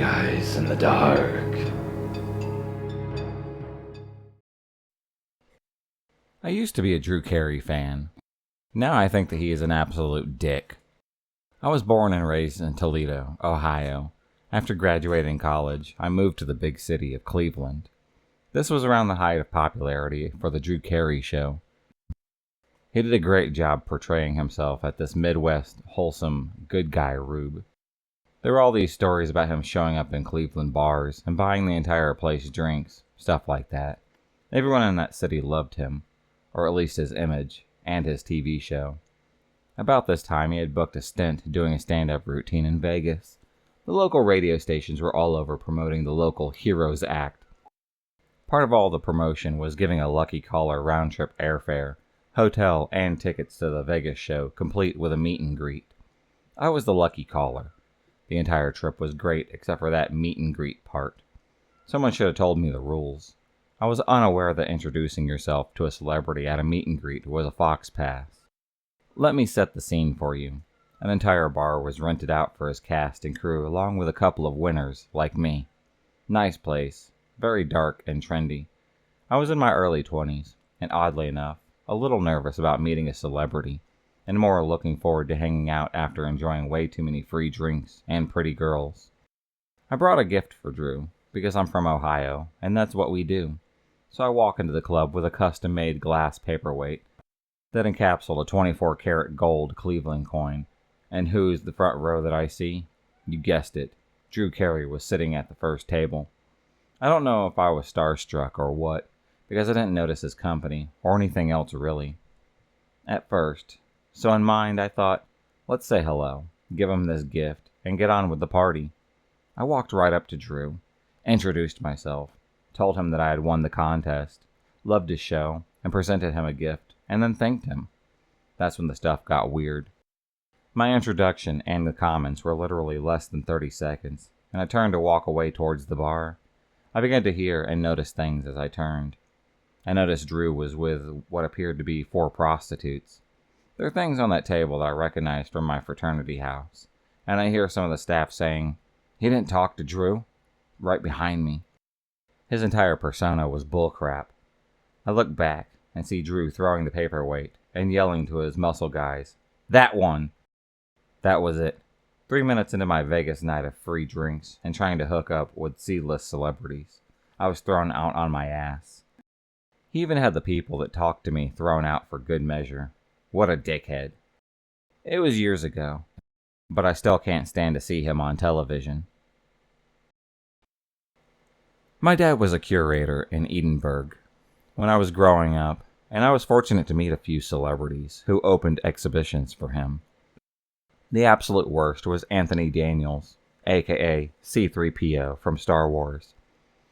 guys in the dark. I used to be a Drew Carey fan. Now I think that he is an absolute dick. I was born and raised in Toledo, Ohio. After graduating college, I moved to the big city of Cleveland. This was around the height of popularity for the Drew Carey show. He did a great job portraying himself at this Midwest, wholesome, good guy rube. There were all these stories about him showing up in Cleveland bars and buying the entire place drinks, stuff like that. Everyone in that city loved him, or at least his image, and his TV show. About this time, he had booked a stint doing a stand-up routine in Vegas. The local radio stations were all over promoting the local Heroes Act. Part of all the promotion was giving a lucky caller round-trip airfare, hotel, and tickets to the Vegas show, complete with a meet and greet. I was the lucky caller. The entire trip was great except for that meet and greet part. Someone should have told me the rules. I was unaware that introducing yourself to a celebrity at a meet and greet was a fox pass. Let me set the scene for you. An entire bar was rented out for his cast and crew along with a couple of winners, like me. Nice place, very dark and trendy. I was in my early 20s, and oddly enough, a little nervous about meeting a celebrity, and more looking forward to hanging out after enjoying way too many free drinks and pretty girls. I brought a gift for Drew, because I'm from Ohio, and that's what we do. So I walk into the club with a custom-made glass paperweight that encapsulated a 24-karat gold Cleveland coin. And who's the front row that I see? You guessed it. Drew Carey was sitting at the first table. I don't know if I was starstruck or what, because I didn't notice his company, or anything else really. At first. So in mind, I thought, let's say hello, give him this gift, and get on with the party. I walked right up to Drew, introduced myself, told him that I had won the contest, loved his show, and presented him a gift, and then thanked him. That's when the stuff got weird. My introduction and the comments were literally less than 30 seconds, and I turned to walk away towards the bar. I began to hear and notice things as I turned. I noticed Drew was with what appeared to be 4 prostitutes. There are things on that table that I recognized from my fraternity house, and I hear some of the staff saying, "He didn't talk to Drew?" right behind me. His entire persona was bullcrap. I look back and see Drew throwing the paperweight and yelling to his muscle guys, "That one!" That was it. 3 minutes into my Vegas night of free drinks and trying to hook up with C-list celebrities, I was thrown out on my ass. He even had the people that talked to me thrown out for good measure. What a dickhead. It was years ago, but I still can't stand to see him on television. My dad was a curator in Edinburgh when I was growing up, and I was fortunate to meet a few celebrities who opened exhibitions for him. The absolute worst was Anthony Daniels, aka C-3PO from Star Wars.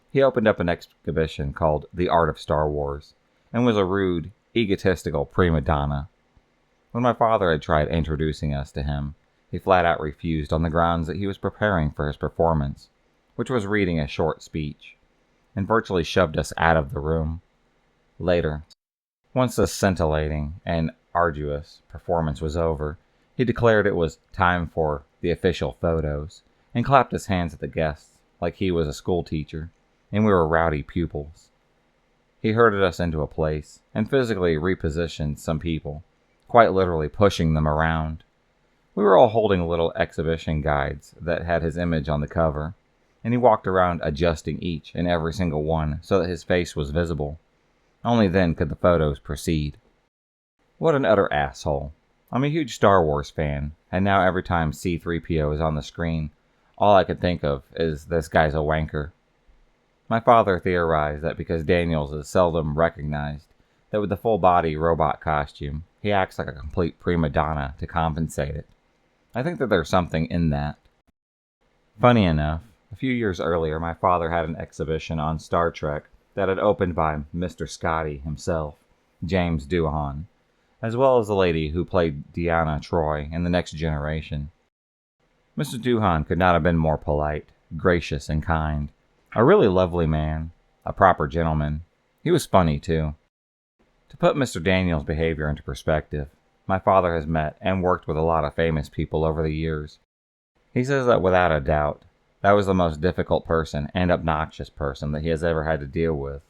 He opened up an exhibition called The Art of Star Wars, and was a rude, egotistical prima donna. When my father had tried introducing us to him, he flat out refused on the grounds that he was preparing for his performance, which was reading a short speech, and virtually shoved us out of the room. Later, once the scintillating and arduous performance was over, he declared it was time for the official photos, and clapped his hands at the guests like he was a school teacher, and we were rowdy pupils. He herded us into a place, and physically repositioned some people, quite literally pushing them around. We were all holding little exhibition guides that had his image on the cover, and he walked around adjusting each and every single one so that his face was visible. Only then could the photos proceed. What an utter asshole. I'm a huge Star Wars fan, and now every time C-3PO is on the screen, all I can think of is this guy's a wanker. My father theorized that because Daniels is seldom recognized, that with the full-body robot costume, he acts like a complete prima donna to compensate it. I think that there's something in that. Funny enough, a few years earlier, my father had an exhibition on Star Trek that had opened by Mr. Scotty himself, James Doohan, as well as the lady who played Deanna Troi in The Next Generation. Mr. Doohan could not have been more polite, gracious, and kind. A really lovely man, a proper gentleman. He was funny, too. To put Mr. Daniels' behavior into perspective, my father has met and worked with a lot of famous people over the years. He says that without a doubt, That was the most difficult person and obnoxious person that he has ever had to deal with.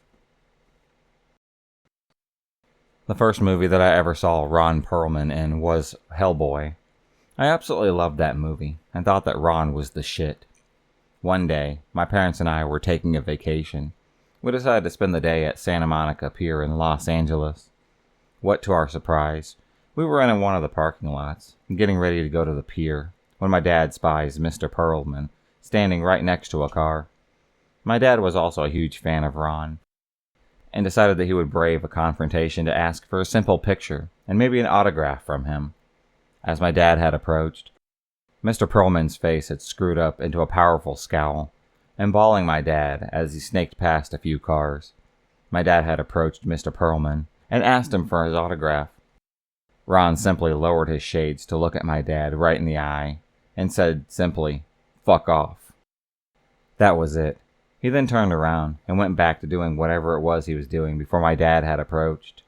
The first movie that I ever saw Ron Perlman in was Hellboy. I absolutely loved that movie and thought that Ron was the shit. One day, my parents and I were taking a vacation. We decided to spend the day at Santa Monica Pier in Los Angeles. What to our surprise, we were in one of the parking lots, getting ready to go to the pier, when my dad spies Mr. Perlman standing right next to a car. My dad was also a huge fan of Ron, and decided that he would brave a confrontation to ask for a simple picture and maybe an autograph from him. As my dad had approached, Mr. Perlman's face had screwed up into a powerful scowl, embalming my dad as he snaked past a few cars. My dad had approached Mr. Perlman and asked him for his autograph. Ron simply lowered his shades to look at my dad right in the eye and said simply, "Fuck off." That was it. He then turned around and went back to doing whatever it was he was doing before my dad had approached.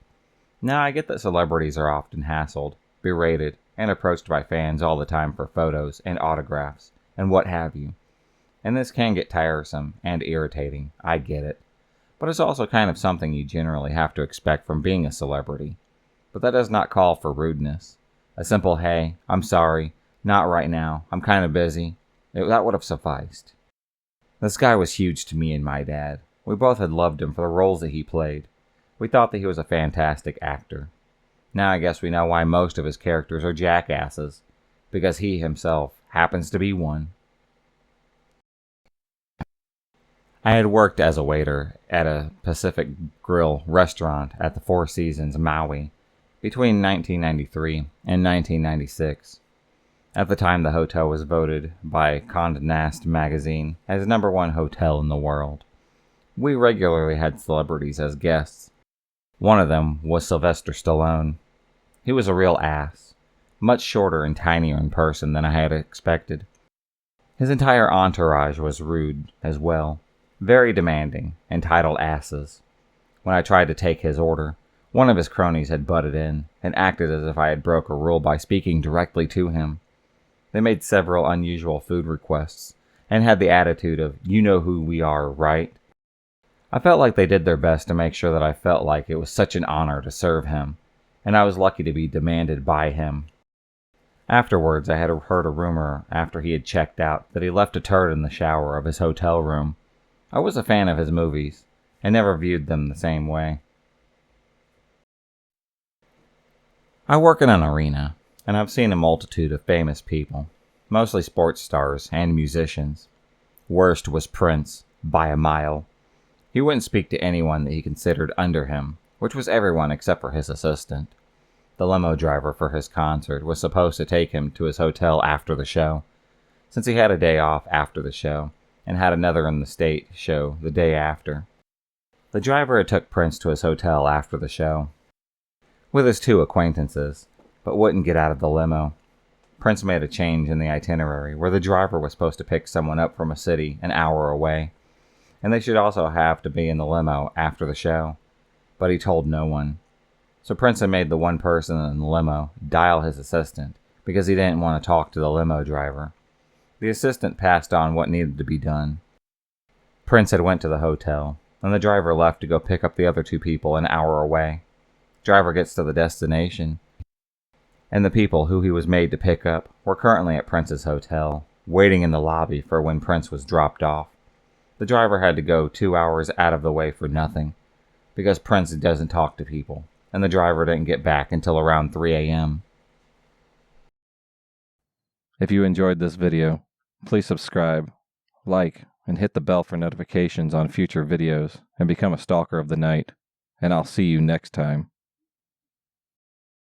Now, I get that celebrities are often hassled, berated, and approached by fans all the time for photos and autographs and what have you. And this can get tiresome and irritating, I get it. But it's also kind of something you generally have to expect from being a celebrity. But that does not call for rudeness. A simple, "Hey, I'm sorry, not right now, I'm kind of busy," that would have sufficed. This guy was huge to me and my dad. We both had loved him for the roles that he played. We thought that he was a fantastic actor. Now I guess we know why most of his characters are jackasses, because he himself happens to be one. I had worked as a waiter at a Pacific Grill restaurant at the Four Seasons, Maui, between 1993 and 1996. At the time, the hotel was voted by Condé Nast magazine as #1 hotel in the world. We regularly had celebrities as guests. One of them was Sylvester Stallone. He was a real ass, much shorter and tinier in person than I had expected. His entire entourage was rude as well, very demanding, entitled asses. When I tried to take his order, one of his cronies had butted in and acted as if I had broke a rule by speaking directly to him. They made several unusual food requests and had the attitude of, "You know who we are, right?" I felt like they did their best to make sure that I felt like it was such an honor to serve him, and I was lucky to be demanded by him. Afterwards, I had heard a rumor after he had checked out that he left a turd in the shower of his hotel room. I was a fan of his movies and never viewed them the same way. I work in an arena, and I've seen a multitude of famous people, mostly sports stars and musicians. Worst was Prince, by a mile. He wouldn't speak to anyone that he considered under him, which was everyone except for his assistant. The limo driver for his concert was supposed to take him to his hotel after the show, since he had a day off after the show, and had another in the state show the day after. The driver had took Prince to his hotel after the show, with his 2 acquaintances, but wouldn't get out of the limo. Prince made a change in the itinerary where the driver was supposed to pick someone up from a city an hour away, and they should also have to be in the limo after the show, but he told no one. So Prince had made the one person in the limo dial his assistant because he didn't want to talk to the limo driver. The assistant passed on what needed to be done. Prince had went to the hotel, and the driver left to go pick up the other 2 people an hour away. Driver gets to the destination, and the people who he was made to pick up were currently at Prince's hotel, waiting in the lobby for when Prince was dropped off. The driver had to go 2 hours out of the way for nothing, because Prince doesn't talk to people, and the driver didn't get back until around 3 a.m. If you enjoyed this video, please subscribe, like, and hit the bell for notifications on future videos, and become a stalker of the night. And I'll see you next time.